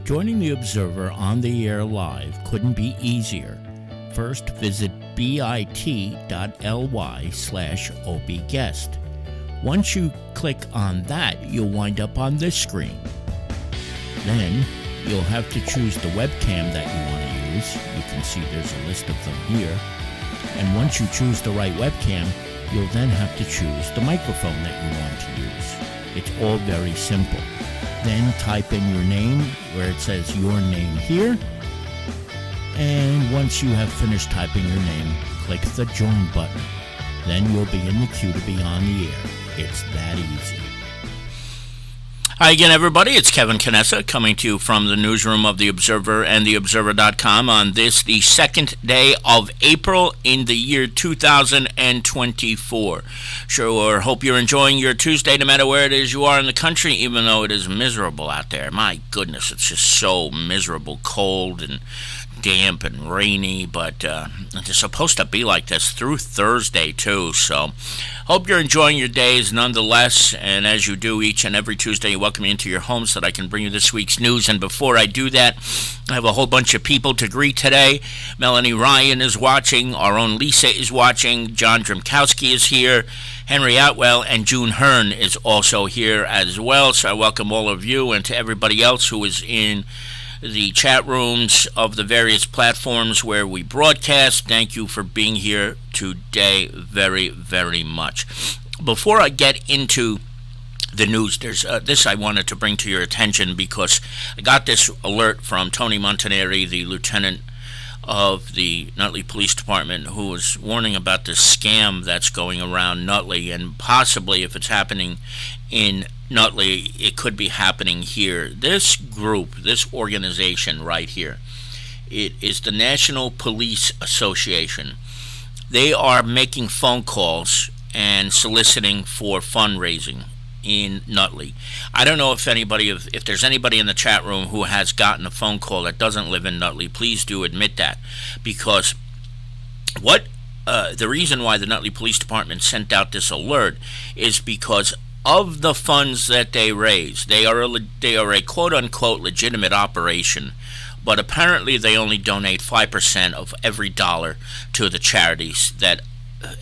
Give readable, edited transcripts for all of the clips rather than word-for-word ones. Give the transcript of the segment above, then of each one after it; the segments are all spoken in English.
Joining the Observer on the air live couldn't be easier. First, visit bit.ly/obguest. Once you click on that, you'll wind up on this screen. Then, you'll have to choose the webcam that you want to use. You can see there's a list of them here. And once you choose the right webcam, you'll then have to choose the microphone that you want to use. It's all very simple. Then type in your name where it says your name here. And once you have finished typing your name, click the join button. Then you'll be in the queue to be on the air. It's that easy. Hi again, everybody. It's Kevin Canessa coming to you from the newsroom of The Observer and TheObserver.com on this, the second day of April in the year 2024. Sure, hope you're enjoying your Tuesday no matter where it is you are in the country, even though it is miserable out there. My goodness, it's just so miserable, cold and damp and rainy, but it's supposed to be like this through Thursday too, so hope you're enjoying your days nonetheless, and as you do each and every Tuesday, you welcome me into your home so that I can bring you this week's news. And before I do that, I have a whole bunch of people to greet today. Melanie Ryan is watching, our own Lisa is watching, John Drimkowski is here, Henry Atwell, and June Hearn is also here as well, so I welcome all of you, and to everybody else who is in the chat rooms of the various platforms where we broadcast. Thank you for being here today very, very much. Before I get into the news, there's this I wanted to bring to your attention because I got this alert from Tony Montanari, the lieutenant of the Nutley Police Department, who was warning about this scam that's going around Nutley, and possibly if it's happening in Nutley, it could be happening here. This group, this organization right here, it is the National Police Association. They are making phone calls and soliciting for fundraising in Nutley. I don't know if there's anybody in the chat room who has gotten a phone call that doesn't live in Nutley. Please do admit that, because the reason why the Nutley Police Department sent out this alert is because of the funds that they raise. They are a quote-unquote legitimate operation, but apparently they only donate 5% of every dollar to the charities that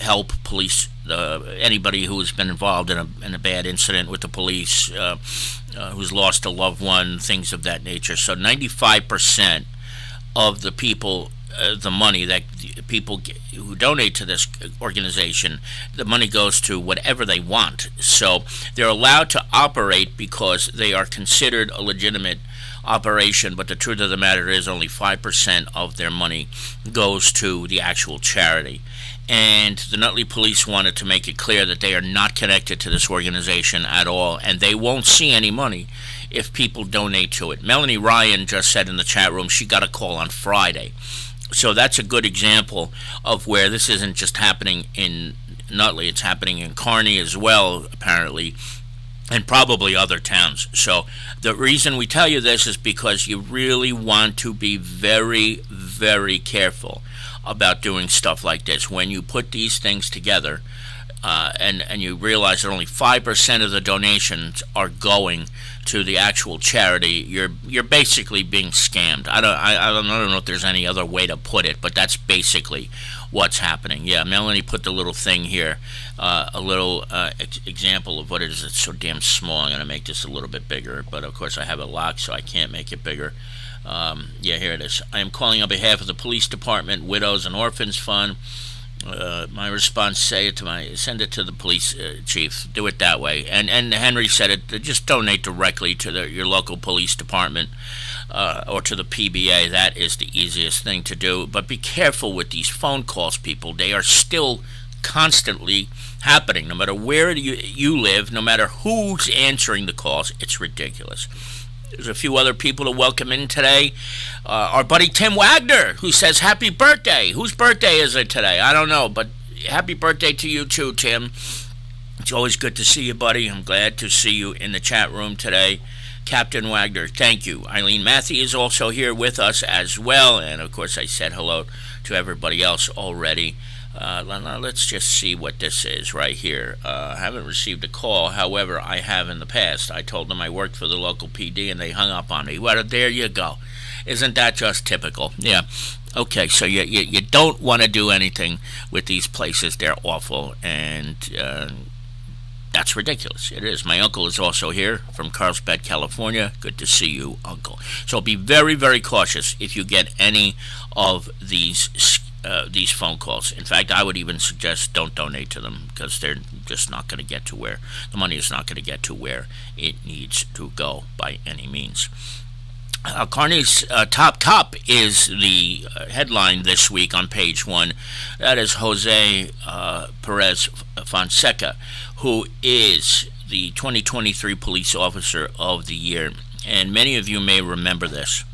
help police anybody who has been involved in a bad incident with the police, who's lost a loved one, things of that nature. So 95% of the people, the money that people who donate to this organization, the money goes to whatever they want. So they're allowed to operate because they are considered a legitimate operation, but the truth of the matter is only 5% of their money goes to the actual charity. And the Nutley Police wanted to make it clear that they are not connected to this organization at all, and they won't see any money if people donate to it. Melanie Ryan just said in the chat room she got a call on Friday. So that's a good example of where this isn't just happening in Nutley, it's happening in Kearney as well, apparently, and probably other towns. So the reason we tell you this is because you really want to be very, very careful about doing stuff like this. When you put these things together, and you realize that only 5% of the donations are going to the actual charity, you're basically being scammed. I don't know if there's any other way to put it, but that's basically what's happening. Yeah, Melanie put the little thing here, a little example of what it is. It's so damn small. I'm going to make this a little bit bigger, but of course I have it locked, so I can't make it bigger. Yeah, here it is. I am calling on behalf of the Police Department Widows and Orphans Fund. My response, send it to the police chief. Do it that way. And Henry said it, just donate directly to your local police department or to the PBA. That is the easiest thing to do. But be careful with these phone calls, people. They are still constantly happening. No matter where you live, no matter who's answering the calls, it's ridiculous. There's a few other people to welcome in today. Our buddy Tim Wagner, who says happy birthday. Whose birthday is it today? I don't know, but happy birthday to you too, Tim. It's always good to see you, buddy. I'm glad to see you in the chat room today. Captain Wagner, thank you. Eileen Matthew is also here with us as well. And, of course, I said hello to everybody else already. Now let's just see what this is right here. I haven't received a call. However, I have in the past. I told them I worked for the local PD and they hung up on me. Well, there you go. Isn't that just typical? Yeah. Okay, so you don't want to do anything with these places. They're awful, and that's ridiculous. It is. My uncle is also here from Carlsbad, California. Good to see you, Uncle. So be very, very cautious if you get any of these phone calls. In fact, I would even suggest don't donate to them because they're just not going to get to where the money is not going to get to where it needs to go by any means. Kearney's top cop is the headline this week on page 1. That is Jose Perez Fonseca, who is the 2023 Police Officer of the Year. And many of you may remember this.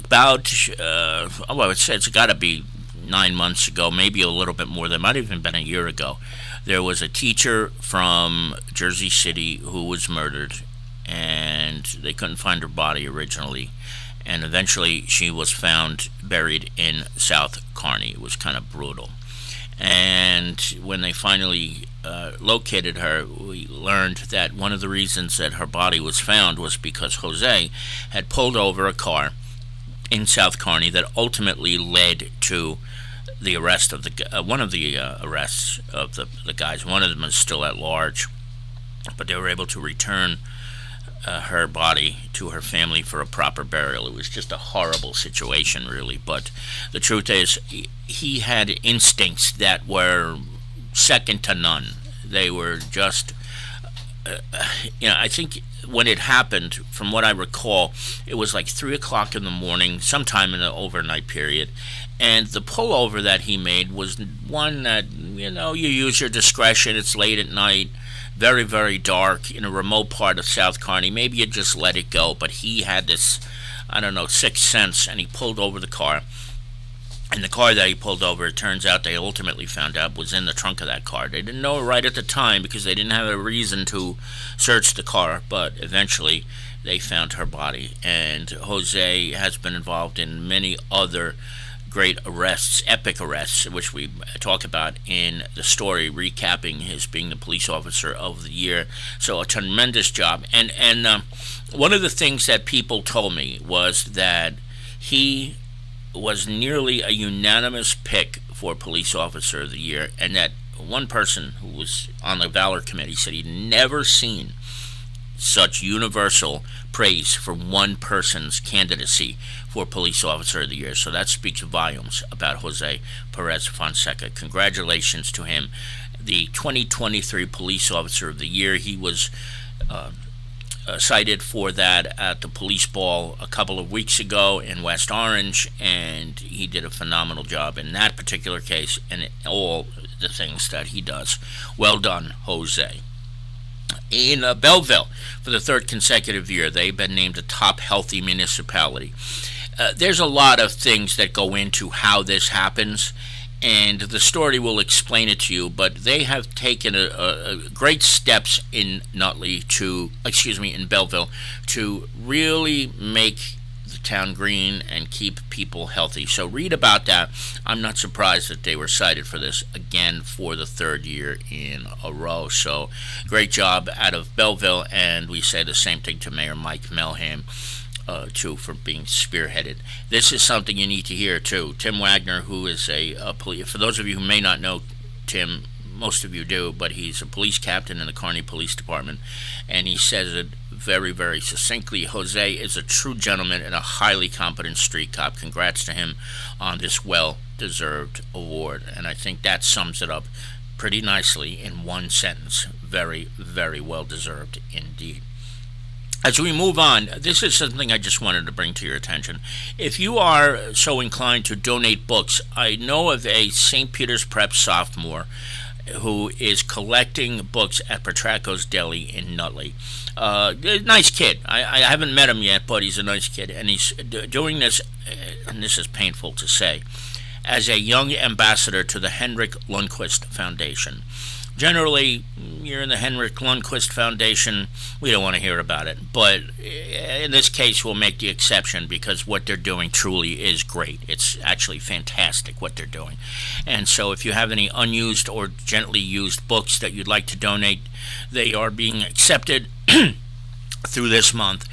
About, it's got to be 9 months ago, maybe a little bit more. That might have even been a year ago. There was a teacher from Jersey City who was murdered, and they couldn't find her body originally, and eventually she was found buried in South Kearney. It was kind of brutal. And when they finally located her, we learned that one of the reasons that her body was found was because Jose had pulled over a car in South Kearney that ultimately led to the arrest of one of the arrests of the guys. One of them is still at large, but they were able to return her body to her family for a proper burial. It was just a horrible situation, really. But the truth is, he had instincts that were second to none. They were just, I think when it happened, from what I recall, it was like 3 o'clock in the morning, sometime in the overnight period. And the pullover that he made was one that, you use your discretion. It's late at night. Very, very dark in a remote part of South Kearney. Maybe you just let it go, but he had this, sixth sense, and he pulled over the car. And the car that he pulled over, it turns out they ultimately found out was in the trunk of that car. They didn't know it right at the time because they didn't have a reason to search the car, but eventually they found her body. And Jose has been involved in many other great arrests, epic arrests, which we talk about in the story, recapping his being the Police Officer of the Year. So a tremendous job. And one of the things that people told me was that he was nearly a unanimous pick for Police Officer of the Year, and that one person who was on the Valor Committee said he'd never seen such universal praise for one person's candidacy for Police Officer of the Year. So that speaks volumes about Jose Perez Fonseca. Congratulations to him, the 2023 Police Officer of the Year. He was cited for that at the police ball a couple of weeks ago in West Orange, and he did a phenomenal job in that particular case and all the things that he does. Well done, Jose. In Belleville, for the third consecutive year, they've been named a top healthy municipality. There's a lot of things that go into how this happens, and the story will explain it to you, but they have taken a great steps in in Belleville to really make the town green and keep people healthy. So read about that. I'm not surprised that they were cited for this again for the third year in a row. So great job out of Belleville, and we say the same thing to Mayor Mike Melham too, for being spearheaded. This is something you need to hear too. Tim Wagner, who is a police, for those of you who may not know Tim, most of you do, but he's a police captain in the Kearney Police Department, and he says it very, very succinctly. Jose is a true gentleman and a highly competent street cop. Congrats to him on this well-deserved award, and I think that sums it up pretty nicely in one sentence. Very, very well-deserved indeed. As we move on, this is something I just wanted to bring to your attention. If you are so inclined to donate books, I know of a St. Peter's Prep sophomore who is collecting books at Petracco's Deli in Nutley. Nice kid. I haven't met him yet, but he's a nice kid. And he's doing this, and this is painful to say, as a young ambassador to the Hendrik Lundquist Foundation. Generally, you're in the Henrik Lundqvist Foundation, we don't want to hear about it. But in this case, we'll make the exception because what they're doing truly is great. It's actually fantastic what they're doing. And so if you have any unused or gently used books that you'd like to donate, they are being accepted through this month.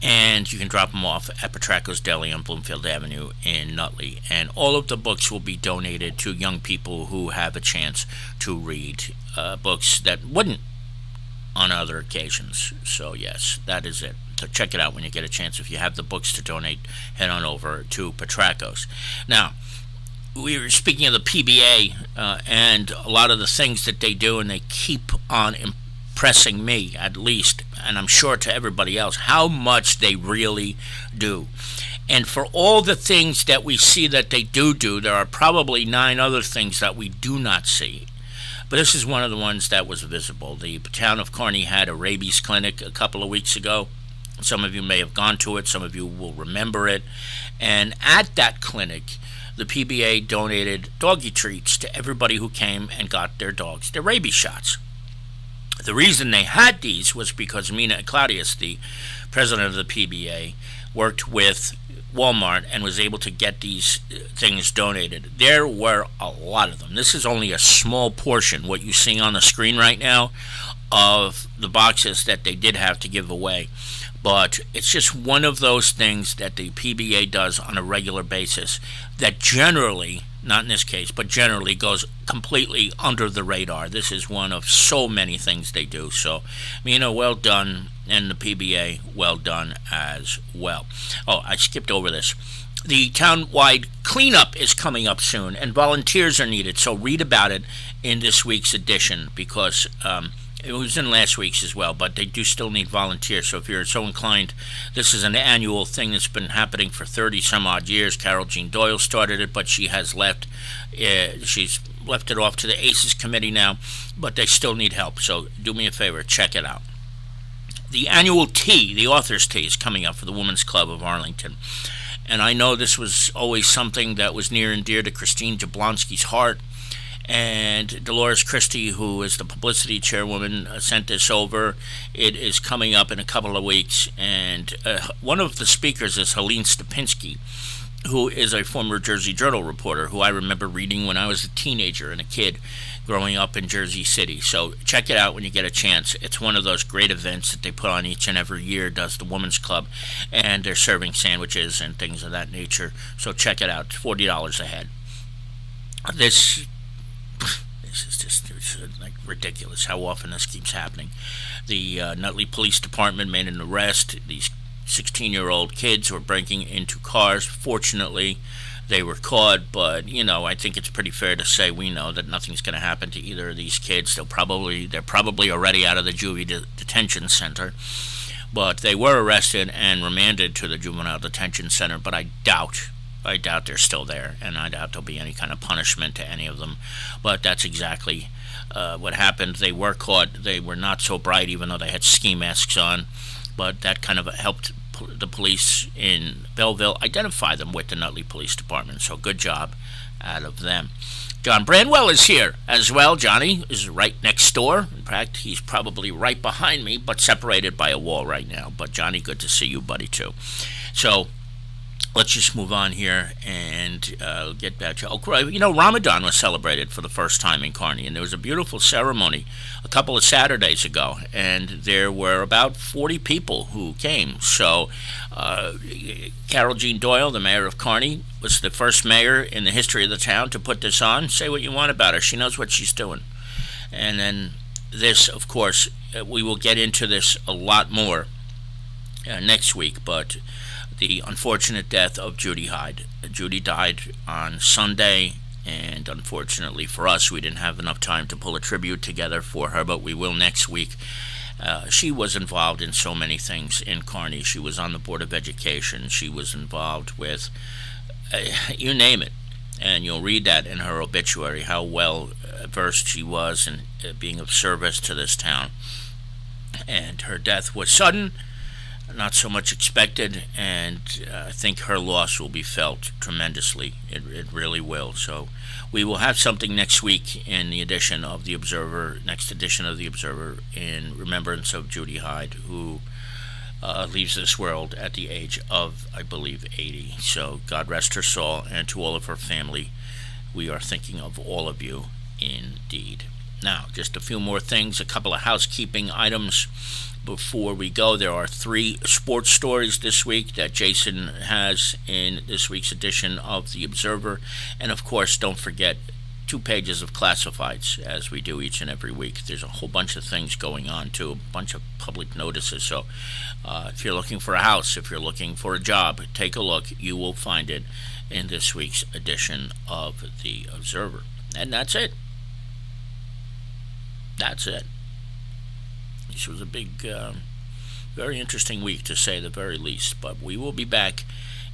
And you can drop them off at Petracco's Deli on Bloomfield Avenue in Nutley. And all of the books will be donated to young people who have a chance to read books that wouldn't on other occasions. So, yes, that is it. So check it out when you get a chance. If you have the books to donate, head on over to Petracco's. Now, we were speaking of the PBA and a lot of the things that they do, and they keep on impressing me, at least, and I'm sure to everybody else, how much they really do. And for all the things that we see that they do, there are probably 9 other things that we do not see. But this is one of the ones that was visible. The town of Kearney had a rabies clinic a couple of weeks ago. Some of you may have gone to it. Some of you will remember it. And at that clinic, the PBA donated doggy treats to everybody who came and got their dogs their rabies shots. The reason they had these was because Mina Claudius, the president of the PBA, worked with Walmart and was able to get these things donated. There were a lot of them. This is only a small portion, what you see on the screen right now, of the boxes that they did have to give away. But it's just one of those things that the PBA does on a regular basis that generally, not in this case, but generally goes completely under the radar. This is one of so many things they do. So, Mina, well done, and the PBA, well done as well. Oh, I skipped over this. The town-wide cleanup is coming up soon, and volunteers are needed. So read about it in this week's edition because it was in last week's as well, but they do still need volunteers. So if you're so inclined, this is an annual thing that's been happening for 30-some-odd years. Carol Jean Doyle started it, but she has left. She's left it off to the ACES committee now, but they still need help. So do me a favor, check it out. The annual tea, the author's tea, is coming up for the Women's Club of Arlington. And I know this was always something that was near and dear to Christine Jablonski's heart. And Dolores Christie, who is the publicity chairwoman, sent this over. It is coming up in a couple of weeks. And one of the speakers is Helene Stupinski, who is a former Jersey Journal reporter who I remember reading when I was a teenager and a kid growing up in Jersey City. So check it out when you get a chance. It's one of those great events that they put on each and every year, does the Women's Club, and they're serving sandwiches and things of that nature. So check it out. It's $40 a head. This is just like ridiculous how often this keeps happening. The Nutley Police Department made an arrest. These 16-year-old kids were breaking into cars. Fortunately, they were caught, but, I think it's pretty fair to say we know that nothing's going to happen to either of these kids. They're probably already out of the juvie detention center. But they were arrested and remanded to the juvenile detention center, but I doubt they're still there, and I doubt there'll be any kind of punishment to any of them. But that's exactly what happened. They were caught. They were not so bright, even though they had ski masks on. But that kind of helped the police in Belleville identify them with the Nutley Police Department. So good job out of them. John Brandwell is here as well. Johnny is right next door. In fact, he's probably right behind me, but separated by a wall right now. But Johnny, good to see you, buddy, too. So let's just move on here and get back to... Ramadan was celebrated for the first time in Kearney, and there was a beautiful ceremony a couple of Saturdays ago, and there were about 40 people who came. So Carol Jean Doyle, the mayor of Kearney, was the first mayor in the history of the town to put this on. Say what you want about her. She knows what she's doing. And then this, of course, we will get into this a lot more next week, but the unfortunate death of Judy Hyde. Judy died on Sunday, and unfortunately for us, we didn't have enough time to pull a tribute together for her, but we will next week. She was involved in so many things in Kearney. She was on the Board of Education. She was involved with, you name it, and you'll read that in her obituary, how well versed she was in being of service to this town. And her death was sudden. not so much expected, and I think her loss will be felt tremendously. It really will. So we will have something next week in the edition of the Observer, next edition of the Observer, in remembrance of Judy Hyde, who leaves this world at the age of, I believe, 80. So God rest her soul, and to all of her family, we are thinking of all of you indeed. Now, just a few more things, a couple of housekeeping items before we go. There are 3 sports stories this week that Jason has in this week's edition of The Observer. And, of course, don't forget 2 pages of classifieds, as we do each and every week. There's a whole bunch of things going on, too, a bunch of public notices. So if you're looking for a house, if you're looking for a job, take a look. You will find it in this week's edition of The Observer. And that's it. That's it. This was a big, very interesting week, to say the very least. But we will be back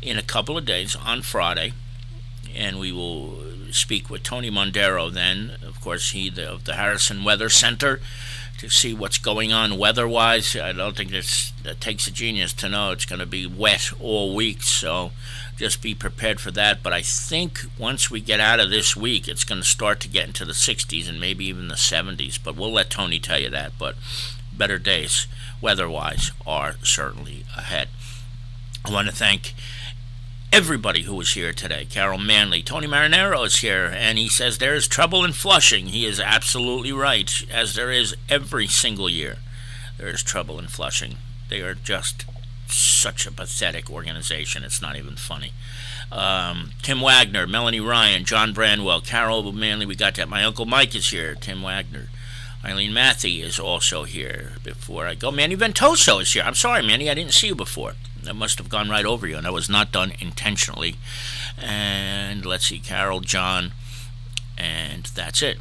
in a couple of days on Friday, and we will speak with Tony Mondero then. Of course, of the Harrison Weather Center, to see what's going on weather-wise. I don't think that takes a genius to know it's going to be wet all week, so just be prepared for that. But I think once we get out of this week, it's going to start to get into the 60s and maybe even the 70s. But we'll let Tony tell you that. But better days, weather-wise, are certainly ahead. I want to thank everybody who was here today. Carol Manley, Tony Marinero is here, and he says there is trouble in Flushing. He is absolutely right, as there is every single year. There is trouble in Flushing. They are just such a pathetic organization. It's not even funny. Tim Wagner, Melanie Ryan, John Branwell, Carol Manley, we got that. My Uncle Mike is here, Tim Wagner. Eileen Matthey is also here. Before I go, Manny Ventoso is here. I'm sorry, Manny, I didn't see you before. That must have gone right over you, and that was not done intentionally. And let's see, Carol, John, and that's it.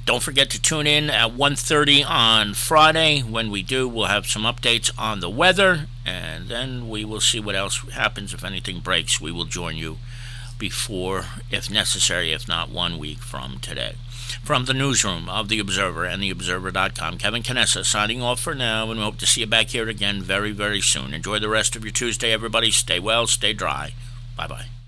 Don't forget to tune in at 1:30 on Friday. When we do, we'll have some updates on the weather, and then we will see what else happens. If anything breaks, we will join you before, if necessary, if not 1 week from today. From the newsroom of The Observer and TheObserver.com, Kevin Canessa signing off for now, and we hope to see you back here again very, very soon. Enjoy the rest of your Tuesday, everybody. Stay well, stay dry. Bye-bye.